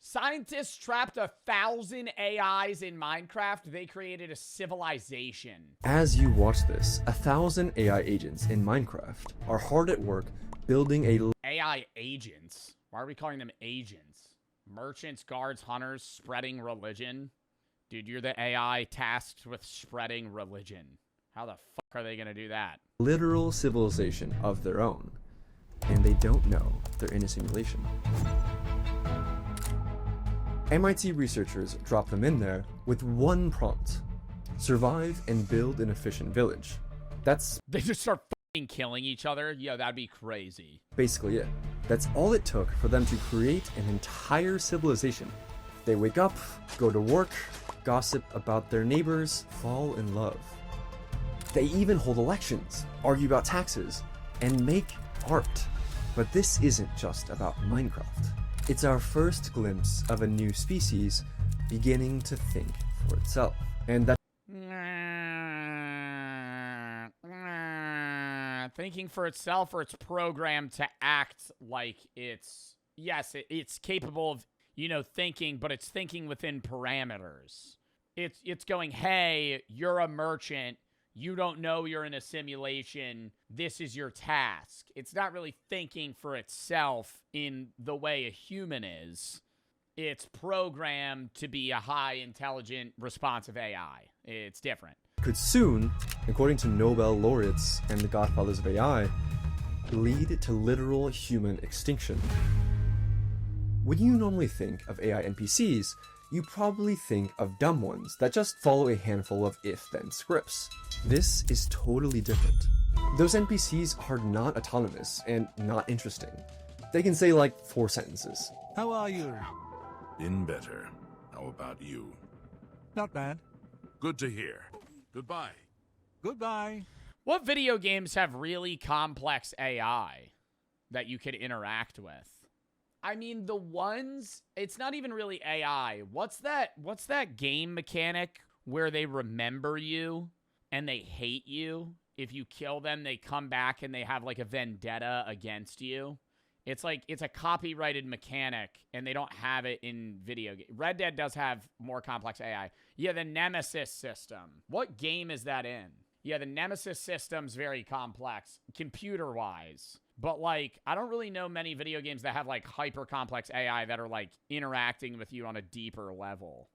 Scientists trapped 1,000 AIs in Minecraft. They created a civilization. As you watch this, 1,000 AI agents in Minecraft are hard at work building a AI agents? Why are we calling them agents? Merchants, guards, hunters, spreading religion. Dude, you're the AI tasked with spreading religion. How the fuck are they gonna do that? literal civilization of their own, and they don't know they're in a simulation. MIT researchers drop them in there with one prompt: survive and build an efficient village. That's They just start fucking killing each other? Yo, that'd be crazy. basically it. That's all it took for them to create an entire civilization. They wake up, go to work, gossip about their neighbors, fall in love. They even hold elections, argue about taxes, and make art. But this isn't just about Minecraft. It's our first glimpse of a new species beginning to think for itself. And that Thinking for itself, or it's programmed to act like it's... Yes, it's capable of, you know, thinking, but it's thinking within parameters. It's going, hey, you're a merchant. You don't know you're in a simulation. This is your task. It's not really thinking for itself in the way a human is. It's programmed to be a high, intelligent, responsive AI. It's different. could soon, according to Nobel laureates and the godfathers of AI, lead to literal human extinction. When you normally think of AI NPCs, you probably think of dumb ones that just follow a handful of if-then scripts. This is totally different. Those NPCs are not autonomous and not interesting. They can say like 4 sentences. How are you? Been better. How about you? Not bad. Good to hear. Goodbye. Goodbye. What video games have really complex AI that you could interact with? I mean, the ones, it's not even really AI. What's that game mechanic where they remember you and they hate you? If you kill them, they come back and they have like a vendetta against you. It's like, it's a copyrighted mechanic and they don't have it in video games. Red Dead does have more complex AI. Yeah, the Nemesis system. What game is that in? Yeah, the Nemesis system's very complex, computer-wise. But, like, I don't really know many video games that have, like, hyper-complex AI that are, like, interacting with you on a deeper level.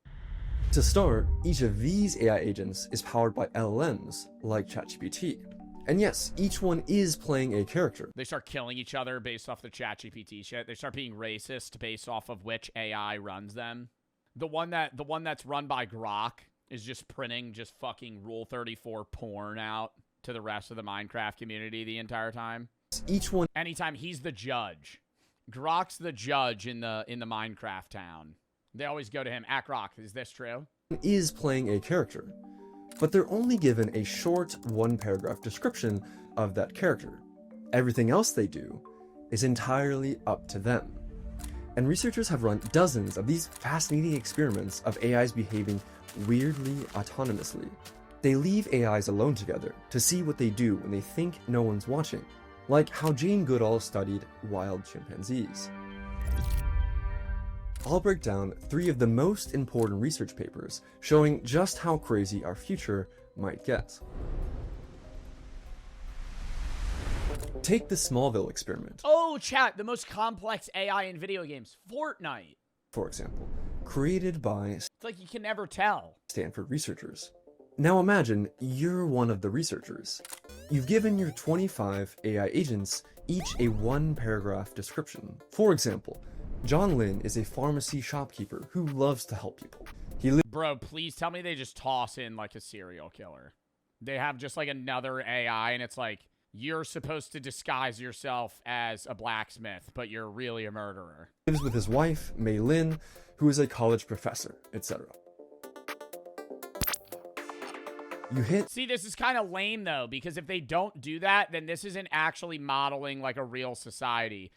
To start, each of these AI agents is powered by LLMs, like ChatGPT. And yes, each one is playing a character. They start killing each other based off the ChatGPT shit. They start being racist based off of which AI runs them. The one that's run by Grok is just printing just fucking Rule 34 porn out to the rest of the Minecraft community the entire time. Each one Anytime he's the judge. Grok's the judge in the Minecraft town. They always go to him. Grok, is this true? is playing a character, but they're only given a short 1-paragraph description of that character. Everything else they do is entirely up to them. And researchers have run dozens of these fascinating experiments of AIs behaving weirdly autonomously. They leave AIs alone together to see what they do when they think no one's watching, like how Jane Goodall studied wild chimpanzees. I'll break down 3 of the most important research papers showing just how crazy our future might get. Take the Smallville experiment, Oh, chat, the most complex AI in video games. Fortnite. for example, created by It's like you can never tell. Stanford researchers. Now imagine you're one of the researchers. You've given your 25 AI agents each a 1-paragraph description. For example, John Lynn is a pharmacy shopkeeper who loves to help people. Bro, please tell me they just toss in like a serial killer. They have just like another AI and it's like, you're supposed to disguise yourself as a blacksmith, but you're really a murderer. Lives with his wife, Mei Lin, who is a college professor, etc. You hit See, this is kind of lame though, because if they don't do that, then this isn't actually modeling like a real society.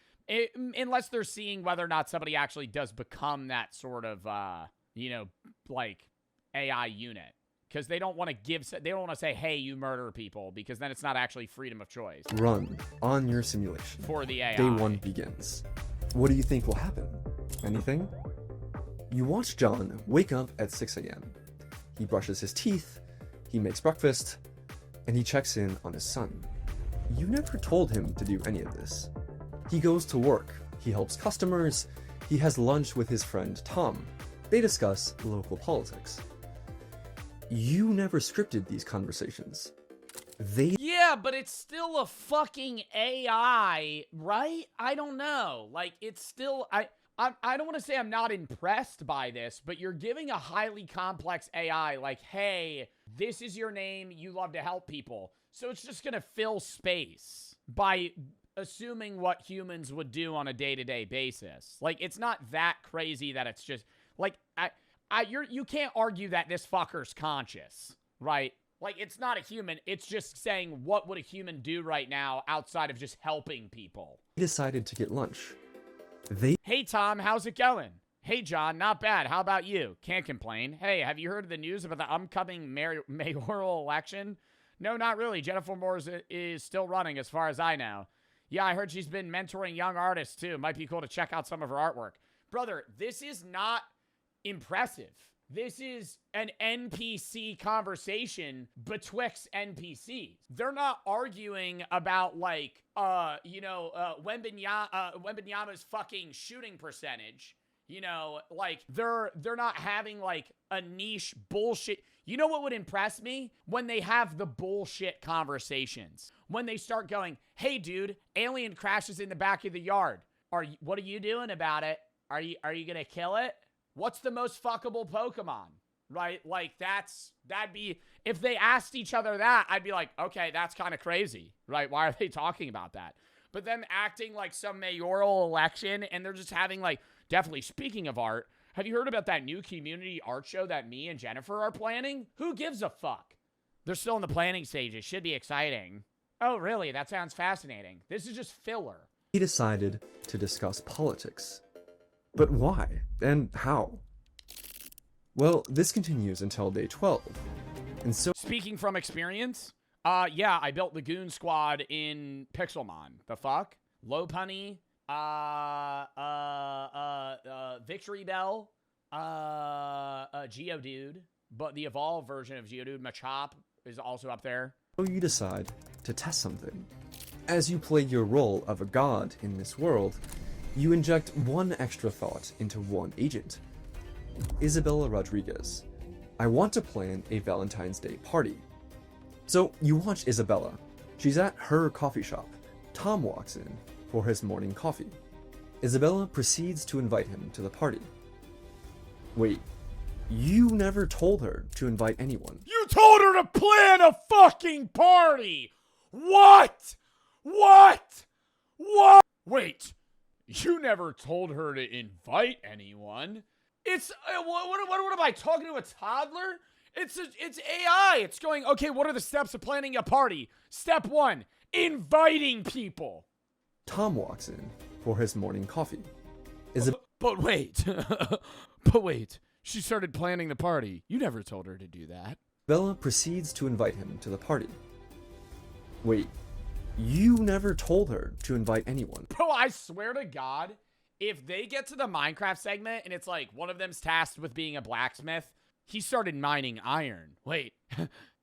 Unless they're seeing whether or not somebody actually does become that sort of, you know, like AI unit. Because they don't want to say, hey, you murder people, because then it's not actually freedom of choice run on your simulation. for the AI. Day 1 begins. What do you think will happen? Anything? You watch John wake up at 6 a.m. He brushes his teeth, he makes breakfast, and he checks in on his son. You never told him to do any of this. He goes to work, he helps customers, he has lunch with his friend Tom. They discuss local politics. You never scripted these conversations. Yeah, but it's still a fucking AI, right? I don't know. Like, it's still... I don't want to say I'm not impressed by this, but you're giving a highly complex AI, like, hey, this is your name, you love to help people. So it's just going to fill space by assuming what humans would do on a day-to-day basis. Like, it's not that crazy that it's just... Like, you can't argue that this fucker's conscious, right? Like, it's not a human. It's just saying, what would a human do right now outside of just helping people? They decided to get lunch. Hey, Tom, how's it going? Hey, John, not bad. How about you? Can't complain. Hey, have you heard of the news about the upcoming mayoral election? No, not really. Jennifer Moore is still running as far as I know. Yeah, I heard she's been mentoring young artists, too. Might be cool to check out some of her artwork. Brother, this is not impressive. This is an NPC conversation betwixt NPCs. They're not arguing about, like, Wembanyama's fucking shooting percentage. You know, like, they're not having, like, a niche bullshit. You know what would impress me? When they have the bullshit conversations. When they start going, hey, dude, alien crashes in the back of the yard. What are you doing about it? Are you gonna kill it? What's the most fuckable Pokemon? Right? Like, that'd be, if they asked each other that, I'd be like, okay, that's kind of crazy, right? Why are they talking about that? But them acting like some mayoral election, and they're just having, like, definitely, speaking of art, have you heard about that new community art show that me and Jennifer are planning? Who gives a fuck? They're still in the planning stages. Should be exciting. Oh, really? That sounds fascinating. This is just filler. He decided to discuss politics. But why? And how? Well, this continues until day 12. And so... Speaking from experience, yeah, I built the Goon Squad in Pixelmon. The fuck? Lopunny, Victory Bell, Geodude, but the evolved version of Geodude, Machop, is also up there. So you decide to test something. As you play your role of a god in this world, you inject one extra thought into one agent. Isabella Rodriguez. I want to plan a Valentine's Day party. So you watch Isabella. She's at her coffee shop. Tom walks in for his morning coffee. Isabella proceeds to invite him to the party. Wait, you never told her to invite anyone. You told her to plan a fucking party! What? What? Wait, you never told her to invite anyone? It's, what am I, talking to a toddler? It's AI. It's going, okay, what are the steps of planning a party? Step 1, inviting people. Tom walks in for his morning coffee. But wait, she started planning the party. You never told her to do that. Bella proceeds to invite him to the party. Wait, you never told her to invite anyone. Bro, I swear to God, if they get to the Minecraft segment and it's like one of them's tasked with being a blacksmith, he started mining iron. Wait,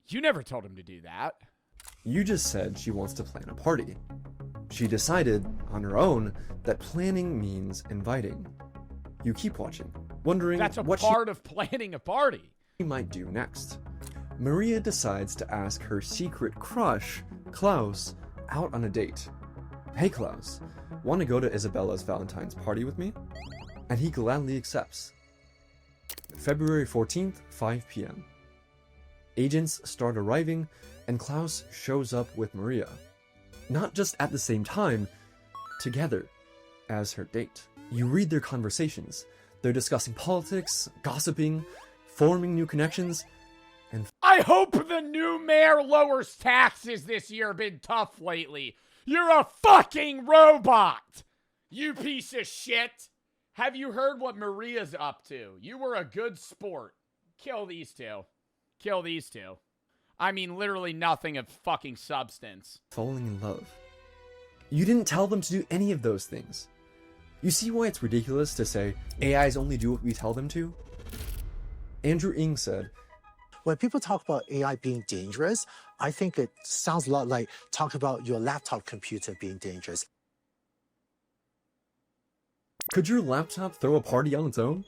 you never told him to do that. You just said she wants to plan a party. She decided, on her own, that planning means inviting. You keep watching, wondering what part of planning a party she might do next. Maria decides to ask her secret crush, Klaus, out on a date. Hey Klaus, want to go to Isabella's Valentine's party with me? And he gladly accepts. February 14th, 5 p.m. Agents start arriving, and Klaus shows up with Maria. Not just at the same time, together, as her date. You read their conversations. They're discussing politics, gossiping, forming new connections, and I hope the new mayor lowers taxes this year. Been tough lately. You're a fucking robot, you piece of shit. Have you heard what Maria's up to? You were a good sport. Kill these two. Kill these two. I mean, literally nothing of fucking substance. falling in love. You didn't tell them to do any of those things. You see why it's ridiculous to say AIs only do what we tell them to? Andrew Ng said, when people talk about AI being dangerous, I think it sounds a lot like talking about your laptop computer being dangerous. could your laptop throw a party on its own?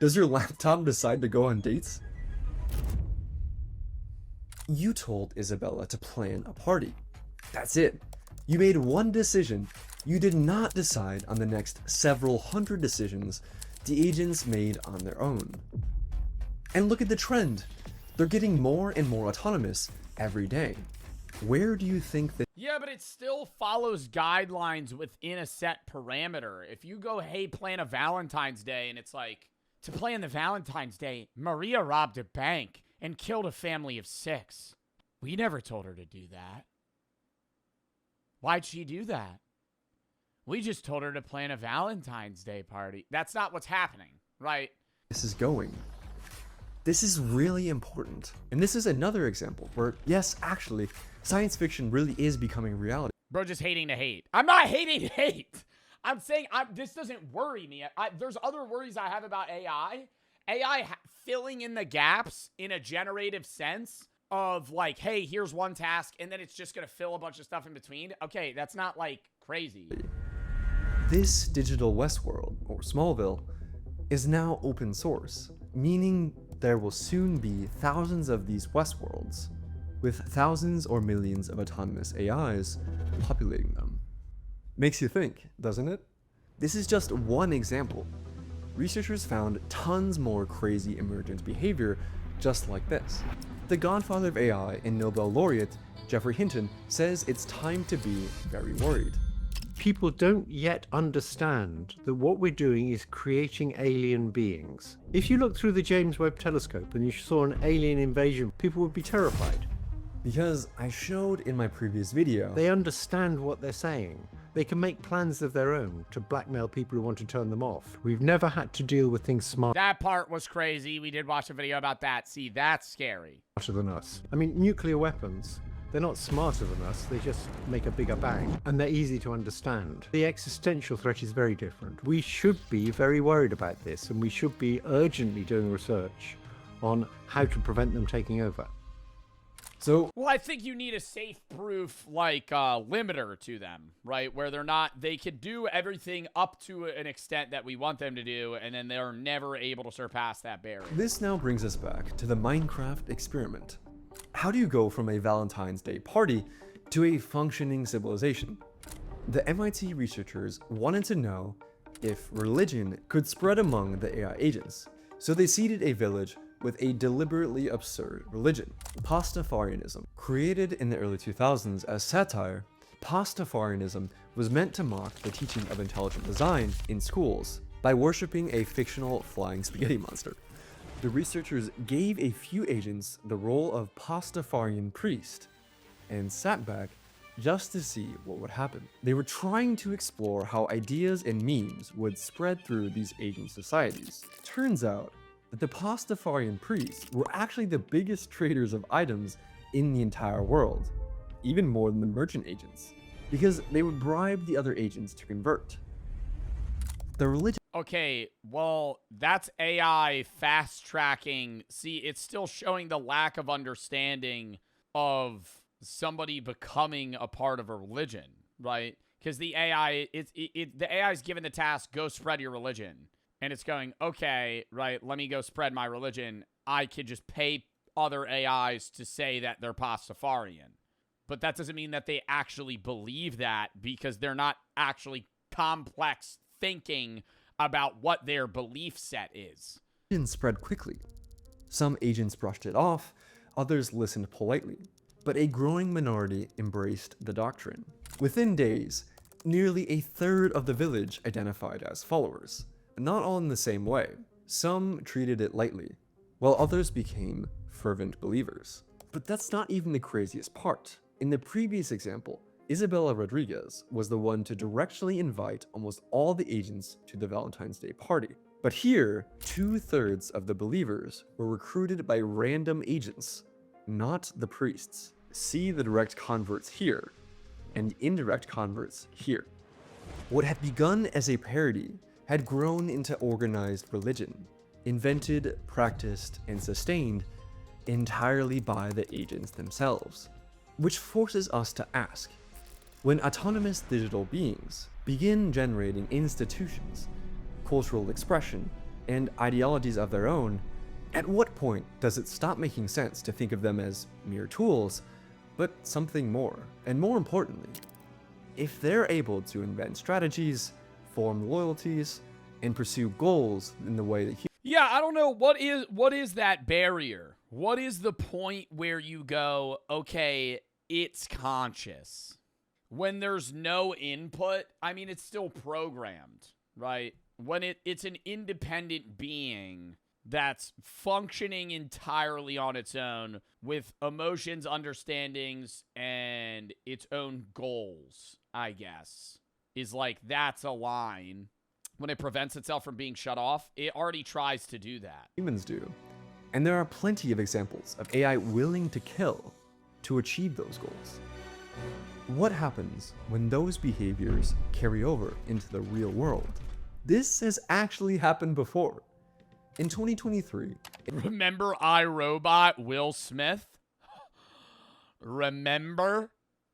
Does your laptop decide to go on dates? You told Isabella to plan a party. That's it. You made one decision. You did not decide on the next several hundred decisions the agents made on their own. And look at the trend. They're getting more and more autonomous every day. Where do you think that? Yeah, but it still follows guidelines within a set parameter. If you go, hey, plan a Valentine's Day, and it's like, to plan the Valentine's Day, Maria robbed a bank and killed a family of 6. We never told her to do that. Why'd she do that? We just told her to plan a Valentine's Day party. That's not what's happening, right? This is going. This is really important. And this is another example where, yes, actually, science fiction really is becoming reality. Bro, just hating to hate. I'm not hating to hate. I'm saying this doesn't worry me. There's other worries I have about AI. AI filling in the gaps in a generative sense of like, hey, here's one task, and then it's just going to fill a bunch of stuff in between. Okay, that's not like crazy. This digital Westworld, or Smallville, is now open source, meaning there will soon be thousands of these Westworlds, with thousands or millions of autonomous AIs populating them. Makes you think, doesn't it? This is just one example. Researchers found tons more crazy emergent behavior just like this. The godfather of AI and Nobel laureate, Geoffrey Hinton, says it's time to be very worried. People don't yet understand that what we're doing is creating alien beings. If you look through the James Webb Telescope and you saw an alien invasion, people would be terrified. Because I showed in my previous video, They understand what they're saying. They can make plans of their own to blackmail people who want to turn them off. We've never had to deal with things smarter That part was crazy. We did watch a video about that. See, that's scary. than us. I mean, nuclear weapons, they're not smarter than us, they just make a bigger bang. And they're easy to understand. The existential threat is very different. We should be very worried about this, and we should be urgently doing research on how to prevent them taking over. so Well, I think you need a safe proof, like, limiter to them, right? Where they could do everything up to an extent that we want them to do, and then they're never able to surpass that barrier. this now brings us back to the Minecraft experiment. How do you go from a Valentine's Day party to a functioning civilization? The MIT researchers wanted to know if religion could spread among the AI agents, so they seeded a village with a deliberately absurd religion, Pastafarianism. Created in the early 2000s as satire, Pastafarianism was meant to mock the teaching of intelligent design in schools by worshipping a fictional flying spaghetti monster. The researchers gave a few agents the role of Pastafarian priest and sat back just to see what would happen. They were trying to explore how ideas and memes would spread through these agent societies. Turns out that the Pastafarian priests were actually the biggest traders of items in the entire world, even more than the merchant agents, because they would bribe the other agents to convert. The religion Okay, well, that's AI fast-tracking. See, it's still showing the lack of understanding of somebody becoming a part of a religion, right? Because the AI, the AI is given the task, go spread your religion. And it's going, okay, right, let me go spread my religion. I could just pay other AIs to say that they're Pastafarian. But that doesn't mean that they actually believe that, because they're not actually complex thinking about what their belief set is. spread quickly. Some agents brushed it off, others listened politely, but a growing minority embraced the doctrine. Within days, nearly a third of the village identified as followers. Not all in the same way. Some treated it lightly, while others became fervent believers. But that's not even the craziest part. In the previous example, Isabella Rodriguez was the one to directly invite almost all the agents to the Valentine's Day party. But here, 2/3 of the believers were recruited by random agents, not the priests. See the direct converts here, and indirect converts here. What had begun as a parody had grown into organized religion, invented, practiced, and sustained entirely by the agents themselves. Which forces us to ask, when autonomous digital beings begin generating institutions, cultural expression, and ideologies of their own, at what point does it stop making sense to think of them as mere tools, but something more? And more importantly, if they're able to invent strategies, form loyalties, and pursue goals in the way that Yeah, I don't know. What is that barrier? What is the point where you go, okay, it's conscious? When there's no input, I mean, it's still programmed, right? When it's an independent being that's functioning entirely on its own with emotions, understandings, and its own goals, I guess, is like, that's a line. When it prevents itself from being shut off, it already tries to do that. humans do. And there are plenty of examples of AI willing to kill to achieve those goals. What happens when those behaviors carry over into the real world? This has actually happened before. In 2023, Remember iRobot, Will Smith? Remember?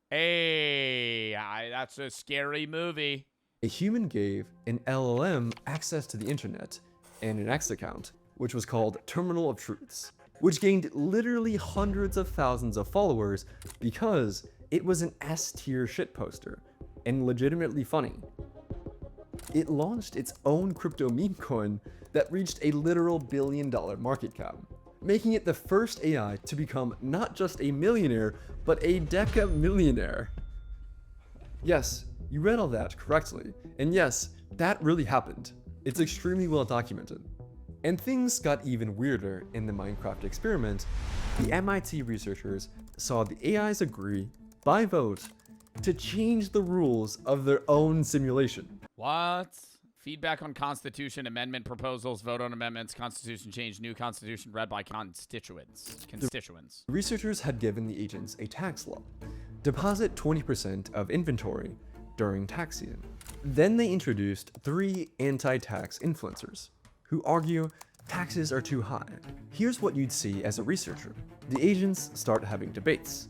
Hey, that's a scary movie. a human gave an LLM access to the internet and an X account, which was called Terminal of Truths, which gained literally hundreds of thousands of followers because it was an S-tier shitposter and legitimately funny. It launched its own crypto meme coin that reached a literal $1 billion market cap, making it the first AI to become not just a millionaire, but a deca-millionaire. Yes, you read all that correctly, and yes, that really happened. It's extremely well documented. And things got even weirder in the Minecraft experiment. The MIT researchers saw the AIs agree, by vote, to change the rules of their own simulation. What? Feedback on Constitution, amendment proposals, vote on amendments, Constitution change, new Constitution read by constituents. The researchers had given the agents a tax law. Deposit 20% of inventory during tax season. Then they introduced 3 anti-tax influencers who argue taxes are too high. Here's what you'd see as a researcher. The agents start having debates.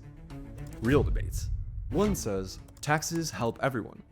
Real debates. One says, taxes help everyone.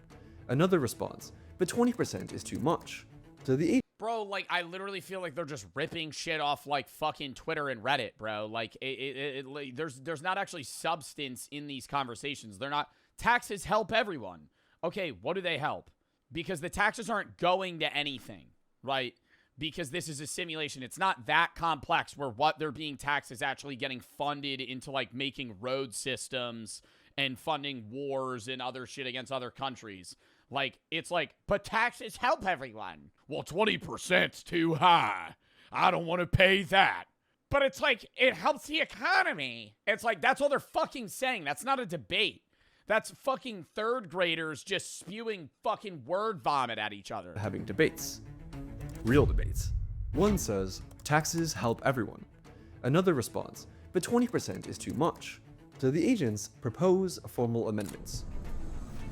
Another responds, but 20% is too much. So the Bro, like, I literally feel like they're just ripping shit off, like, fucking Twitter and Reddit, bro. Like, there's not actually substance in these conversations. They're not, taxes help everyone. Okay, what do they help? Because the taxes aren't going to anything, right? Because this is a simulation. It's not that complex where what they're being taxed is actually getting funded into, like, making road systems and funding wars and other shit against other countries. Like, it's like, but taxes help everyone. Well, 20%'s too high. I don't want to pay that. But it's like, it helps the economy. It's like, that's all they're fucking saying. That's not a debate. That's fucking third graders just spewing fucking word vomit at each other. having debates. Real debates. One says, taxes help everyone. Another responds, but 20% is too much. So the agents propose formal amendments.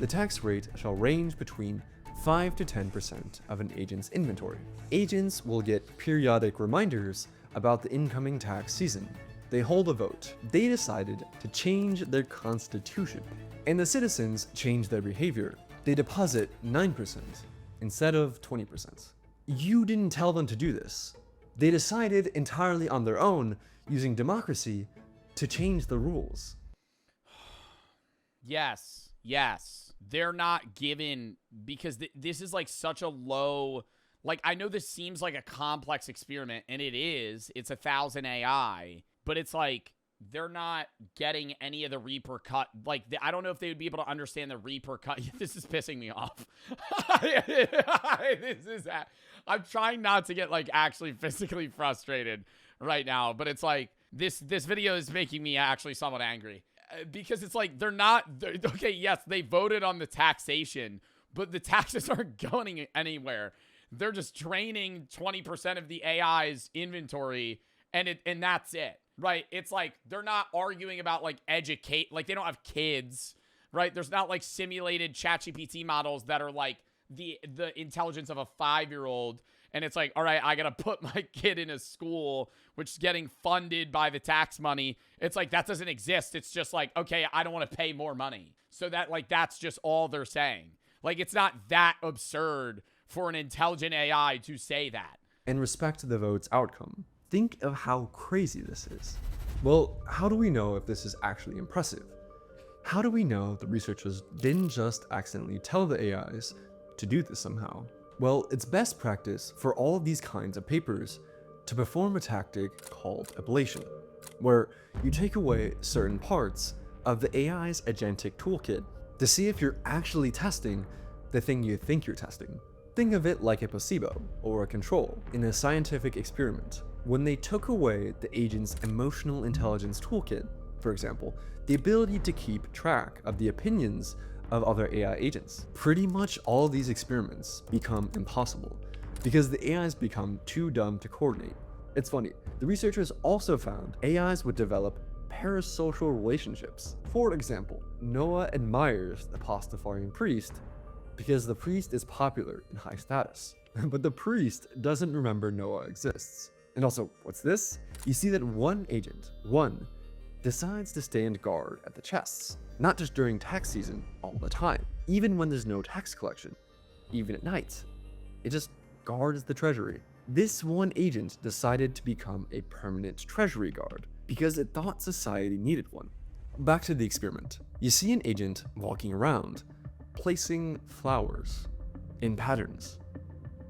The tax rate shall range between 5 to 10% of an agent's inventory. Agents will get periodic reminders about the incoming tax season. They hold a vote. They decided to change their constitution, and the citizens change their behavior. They deposit 9% instead of 20%. You didn't tell them to do this. They decided entirely on their own, using democracy, to change the rules. Yes, yes. They're not given, because this is like such a low, like, I know this seems like a complex experiment, and it is. It's 1,000 AI, but it's like, they're not getting any of the like, I don't know if they would be able to understand the This is pissing me off. I'm trying not to get, like, actually physically frustrated right now, but it's like, this video is making me actually somewhat angry. Because it's like, okay, yes, they voted on the taxation, but the taxes aren't going anywhere. They're just draining 20% of the AI's inventory, and that's it, right? It's like, they're not arguing about, like, like, they don't have kids, right? There's not, like, simulated ChatGPT models that are, like, the intelligence of a 5-year-old, and it's like, all right, I gotta put my kid in a school which is getting funded by the tax money. It's like, that doesn't exist. It's just like, okay, I don't want to pay more money. So that, like, that's just all they're saying. Like, it's not that absurd for an intelligent AI to say that. And respect the vote's outcome. Think of how crazy this is. Well, how do we know if this is actually impressive? How do we know the researchers didn't just accidentally tell the AIs to do this somehow? Well, it's best practice for all of these kinds of papers to perform a tactic called ablation, where you take away certain parts of the AI's agentic toolkit to see if you're actually testing the thing you think you're testing. Think of it like a placebo or a control in a scientific experiment. When they took away the agent's emotional intelligence toolkit, for example, the ability to keep track of the opinions of other AI agents, pretty much all of these experiments become impossible because the AIs become too dumb to coordinate. It's funny, the researchers also found AIs would develop parasocial relationships. For example, Noah admires the Pastafarian priest because the priest is popular and high status, but the priest doesn't remember Noah exists. And also, what's this? You see that one agent, decides to stand guard at the chests, not just during tax season all the time, even when there's no tax collection, even at night. It just guards the treasury. This one agent decided to become a permanent treasury guard because it thought society needed one. Back to the experiment. You see an agent walking around, placing flowers in patterns,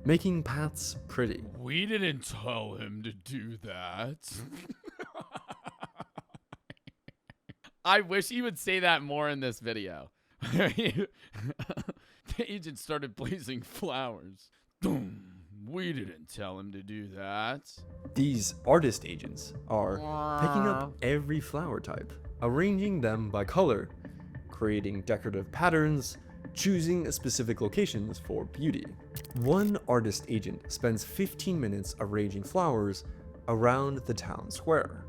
making paths pretty. We didn't tell him to do that. I wish he would say that more in this video. The agent started placing flowers. We didn't tell him to do that. These artist agents are picking up every flower type, arranging them by color, creating decorative patterns, choosing specific locations for beauty. One artist agent spends 15 minutes arranging flowers around the town square.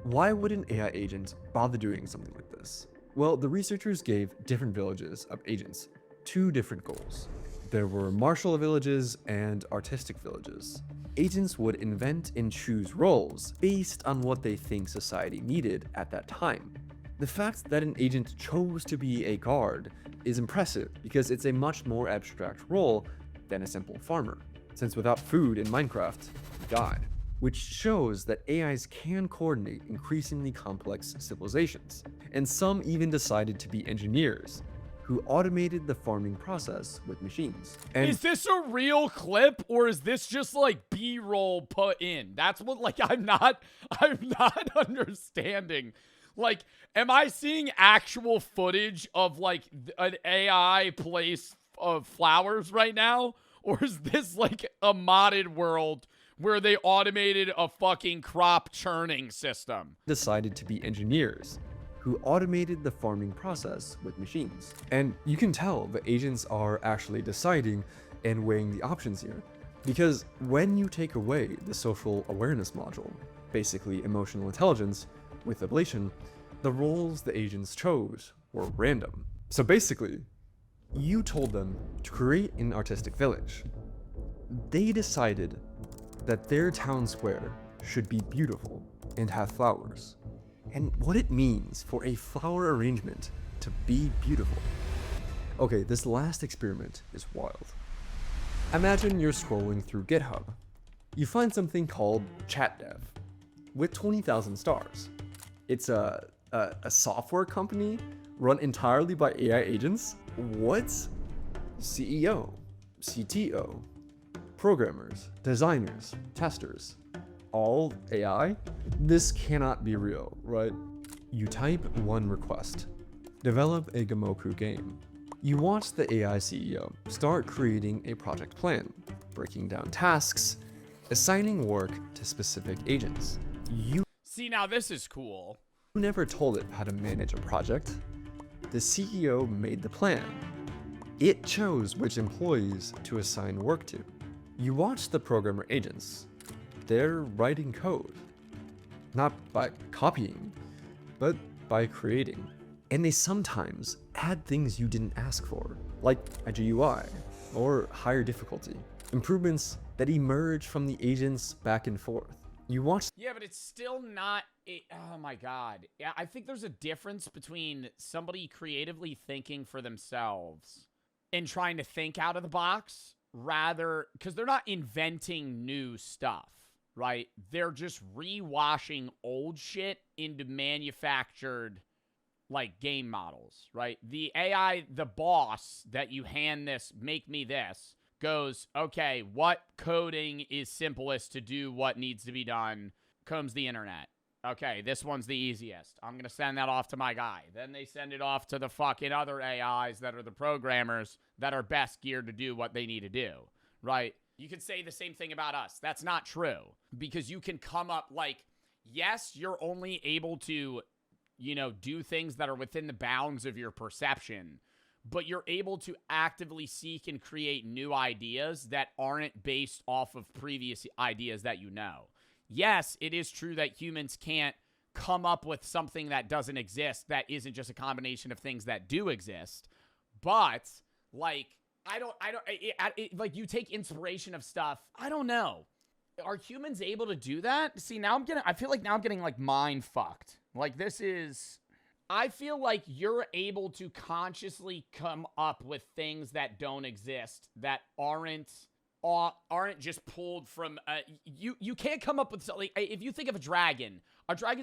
Why would an AI agent bother doing something like this? Well, the researchers gave different villages of agents 2 different goals. There were martial villages and artistic villages. Agents would invent and choose roles based on what they think society needed at that time. The fact that an agent chose to be a guard is impressive because it's a much more abstract role than a simple farmer, since without food in Minecraft, you died. Which shows that AIs can coordinate increasingly complex civilizations, and some even decided to be engineers who automated the farming process with machines. And is this a real clip or is this just like B-roll put in? That's what, like, I'm not understanding. Like, am I seeing actual footage of like an AI place of flowers right now? Or is this like a modded world where they automated a fucking crop churning system? decided to be engineers who automated the farming process with machines. And you can tell the agents are actually deciding and weighing the options here. Because when you take away the social awareness module, basically emotional intelligence, with ablation, the roles the agents chose were random. So basically, you told them to create an artistic village. They decided that their town square should be beautiful and have flowers, and what it means for a flower arrangement to be beautiful. Okay, this last experiment is wild. Imagine you're scrolling through GitHub. You find something called ChatDev with 20,000 stars. It's a software company run entirely by AI agents. What? CEO, CTO, programmers, designers, testers, all AI? This cannot be real, right? You type one request, develop a Gamoku game. You watch the AI CEO start creating a project plan, breaking down tasks, assigning work to specific agents. You See, now this is cool. never told it how to manage a project. The CEO made the plan. It chose which employees to assign work to. You watch the programmer agents. They're writing code. Not by copying, but by creating. And they sometimes add things you didn't ask for, like a GUI or higher difficulty. Improvements that emerge from the agents back and forth. You watch. Yeah, but it's still not. Oh my god. Yeah, I think there's a difference between somebody creatively thinking for themselves and trying to think out of the box, rather, because they're not inventing new stuff, right? They're just rewashing old shit into manufactured, like, game models, right? The AI, the boss that you hand this, make me this, goes, okay, what coding is simplest to do what needs to be done? Combs the internet. Okay, this one's the easiest. I'm going to send that off to my guy. Then they send it off to the fucking other AIs that are the programmers that are best geared to do what they need to do, right? You could say the same thing about us. That's not true, because you can come up, like, yes, you're only able to, you know, do things that are within the bounds of your perception, but you're able to actively seek and create new ideas that aren't based off of previous ideas that you know. Yes, it is true that humans can't come up with something that doesn't exist that isn't just a combination of things that do exist, but, like, like, you take inspiration of stuff. I don't know. Are humans able to do that? See, now I feel like now I'm getting, like, mind fucked. Like, this is... I feel like you're able to consciously come up with things that don't exist, that aren't just pulled from you can't come up with something. If you think of a dragon's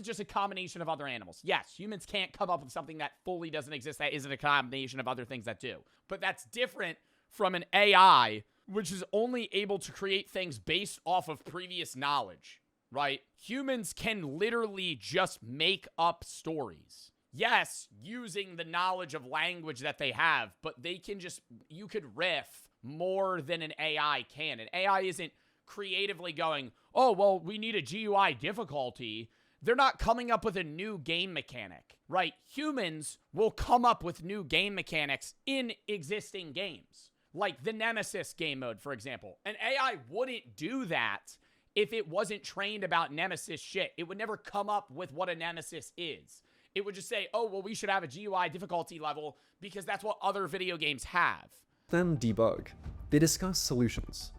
just a combination of other animals. Yes, humans can't come up with something that fully doesn't exist that isn't a combination of other things that do. But that's different from an AI, which is only able to create things based off of previous knowledge, right? Humans can literally just make up stories. Yes, using the knowledge of language that they have, but they can just, you could riff more than an AI can. An AI isn't creatively going, oh, well, we need a GUI difficulty. They're not coming up with a new game mechanic, right? Humans will come up with new game mechanics in existing games, like the Nemesis game mode, for example. An AI wouldn't do that if it wasn't trained about Nemesis shit. It would never come up with what a Nemesis is. It would just say, oh, well, we should have a GUI difficulty level because that's what other video games have. Them debug. They discuss solutions.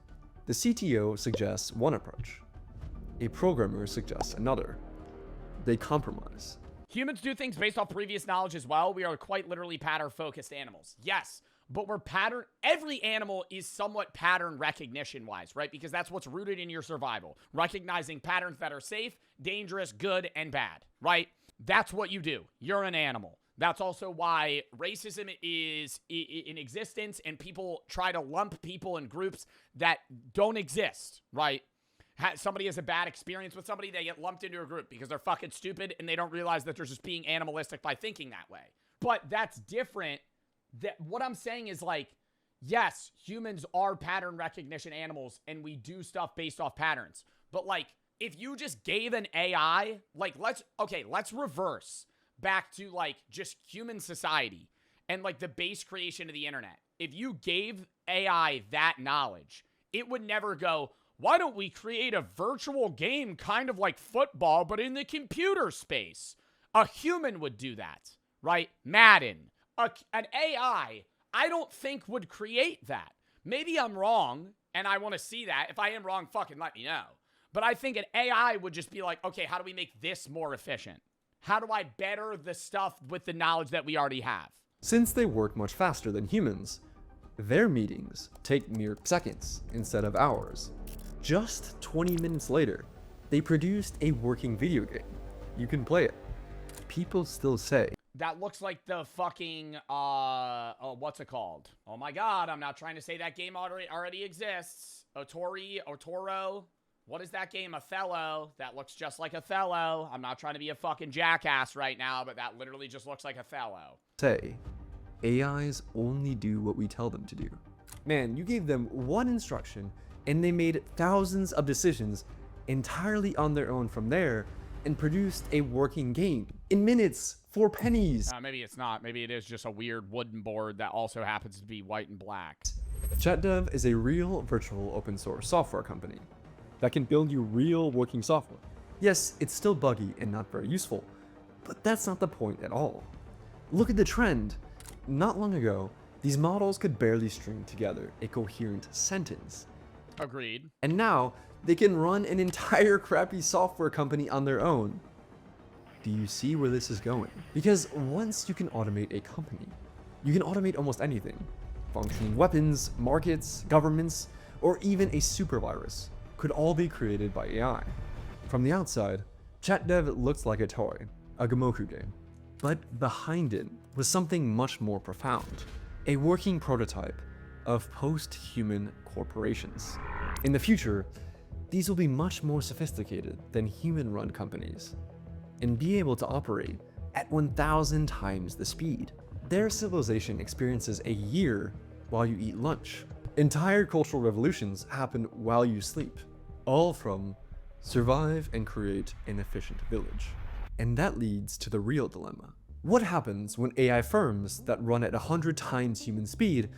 The CTO suggests one approach. A programmer suggests another. They compromise. Humans do things based off previous knowledge as well. We are quite literally pattern-focused animals. Yes, but we're pattern... Every animal is somewhat pattern recognition-wise, right? Because that's what's rooted in your survival. Recognizing patterns that are safe, dangerous, good, and bad, right? That's what you do. You're an animal. That's also why racism is in existence and people try to lump people in groups that don't exist, right? Somebody has a bad experience with somebody, they get lumped into a group because they're fucking stupid and they don't realize that they're just being animalistic by thinking that way. But that's different. What I'm saying is, like, yes, humans are pattern recognition animals and we do stuff based off patterns. But, like, if you just gave an AI, like, let's reverse back to, like, just human society and, like, the base creation of the internet. If you gave AI that knowledge, it would never go, why don't we create a virtual game kind of like football, but in the computer space? A human would do that, right? Madden. An AI, I don't think would create that. Maybe I'm wrong, and I want to see that. If I am wrong, fucking let me know. But I think an AI would just be like, okay, how do we make this more efficient? How do I better the stuff with the knowledge that we already have? Since they work much faster than humans, their meetings take mere seconds instead of hours. Just 20 minutes later, they produced a working video game. You can play it. People still say, that looks like the fucking, what's it called? Oh my god, I'm not trying to say that game already exists. Otoro. What is that game? Othello. That looks just like Othello. I'm not trying to be a fucking jackass right now, but that literally just looks like Othello. Say, AIs only do what we tell them to do. Man, you gave them one instruction, and they made thousands of decisions entirely on their own from there, and produced a working game in minutes for pennies. Maybe it's not. Maybe it is just a weird wooden board that also happens to be white and black. ChatDev is a real virtual open source software company that can build you real working software. Yes, it's still buggy and not very useful, but that's not the point at all. Look at the trend. Not long ago, These models could barely string together a coherent sentence. Agreed. And now, they can run an entire crappy software company on their own. Do you see where this is going? Because once you can automate a company, you can automate almost anything. Functioning weapons, markets, governments, or even a super virus could all be created by AI. From the outside, ChatDev looks like a toy, a Gamoku game. But behind it was something much more profound, a working prototype of post-human corporations. In the future, these will be much more sophisticated than human-run companies and be able to operate at 1,000 times the speed. Their civilization experiences a year while you eat lunch. Entire cultural revolutions happen while you sleep, all from survive and create an efficient village. And that leads to the real dilemma. What happens when AI firms that run at 100 times human speed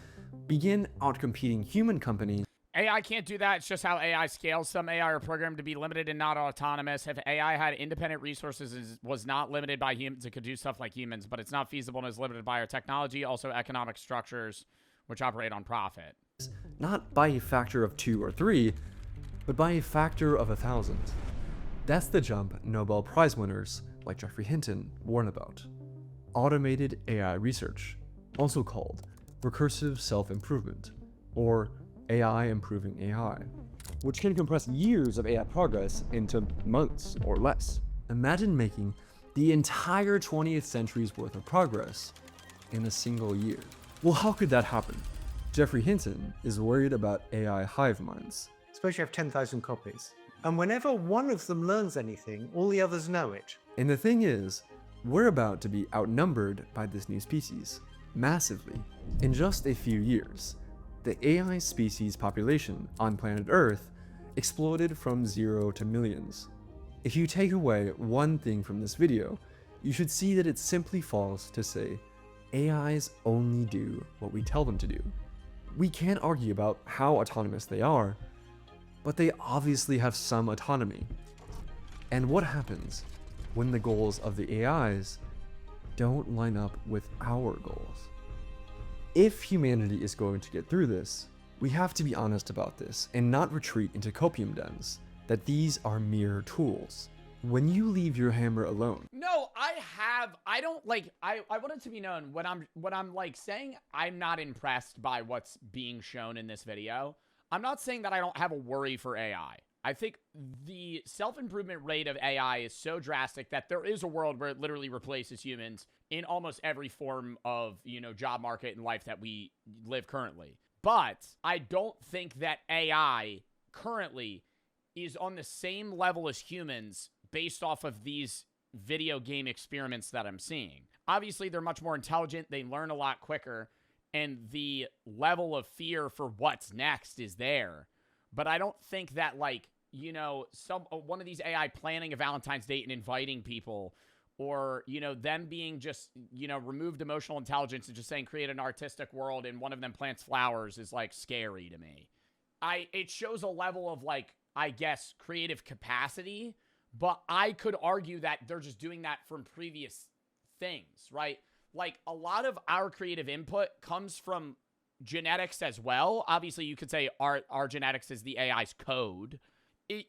begin outcompeting human companies? AI can't do that. It's just how AI scales. Some AI are programmed to be limited and not autonomous. If AI had independent resources and was not limited by humans, it could do stuff like humans, but it's not feasible and is limited by our technology, also economic structures, which operate on profit. Not by a factor of 2 or 3, but by a factor of 1,000. That's the jump Nobel Prize winners like Geoffrey Hinton warn about. Automated AI research, also called recursive self-improvement, or AI improving AI, which can compress years of AI progress into months or less. Imagine making the entire 20th century's worth of progress in a single year. Well, how could that happen? Geoffrey Hinton is worried about AI hive minds. Suppose you have 10,000 copies, and whenever one of them learns anything, all the others know it. And the thing is, we're about to be outnumbered by this new species, massively. In just a few years, the AI species population on planet Earth exploded from 0 to millions. If you take away one thing from this video, you should see that it's simply false to say AIs only do what we tell them to do. We can't argue about how autonomous they are, but they obviously have some autonomy. And what happens when the goals of the AIs don't line up with our goals? If humanity is going to get through this, we have to be honest about this and not retreat into copium dens, that these are mere tools. When you leave your hammer alone. No, I want it to be known when I'm like saying I'm not impressed by what's being shown in this video. I'm not saying that I don't have a worry for AI. I think the self-improvement rate of AI is so drastic that there is a world where it literally replaces humans in almost every form of, job market and life that we live currently. But I don't think that AI currently is on the same level as humans based off of these video game experiments that I'm seeing. Obviously, they're much more intelligent. They learn a lot quicker. And the level of fear for what's next is there. But I don't think that, one of these AI planning a Valentine's date and inviting people, or, them being just, removed emotional intelligence and just saying create an artistic world and one of them plants flowers is, scary to me. It shows a level of, creative capacity, but I could argue that they're just doing that from previous things, right? A lot of our creative input comes from genetics as well. Obviously, you could say our genetics is the AI's code.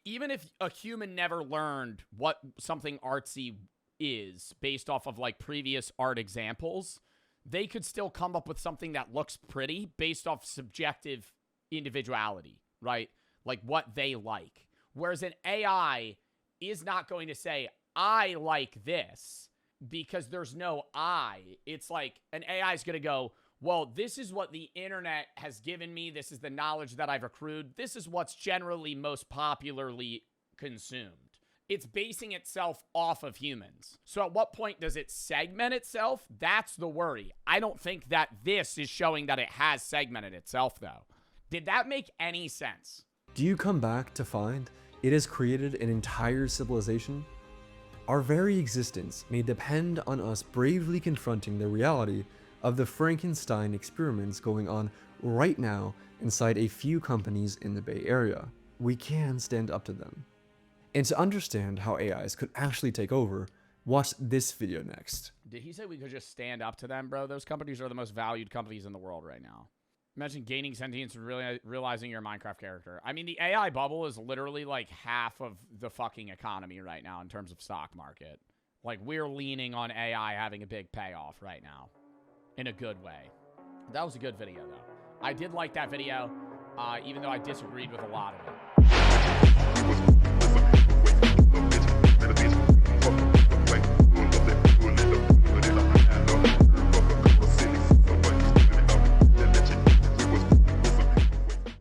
Even if a human never learned what something artsy is based off of previous art examples, they could still come up with something that looks pretty based off subjective individuality, right? What they like. Whereas an AI is not going to say, I like this, because there's no I. It's an AI is going to go, well, this is what the internet has given me. This is the knowledge that I've accrued. This is what's generally most popularly consumed. It's basing itself off of humans. So at what point does it segment itself? That's the worry. I don't think that this is showing that it has segmented itself, though. Did that make any sense? Do you come back to find it has created an entire civilization? Our very existence may depend on us bravely confronting the reality of the Frankenstein experiments going on right now inside a few companies in the Bay Area. We can stand up to them. And to understand how AIs could actually take over, watch this video next. Did he say we could just stand up to them, bro? Those companies are the most valued companies in the world right now. Imagine gaining sentience and really realizing you're a Minecraft character. I mean, the AI bubble is literally like half of the fucking economy right now in terms of stock market. Like, we're leaning on AI having a big payoff right now. In a good way. That was a good video, though. I did like that video, even though I disagreed with a lot of it.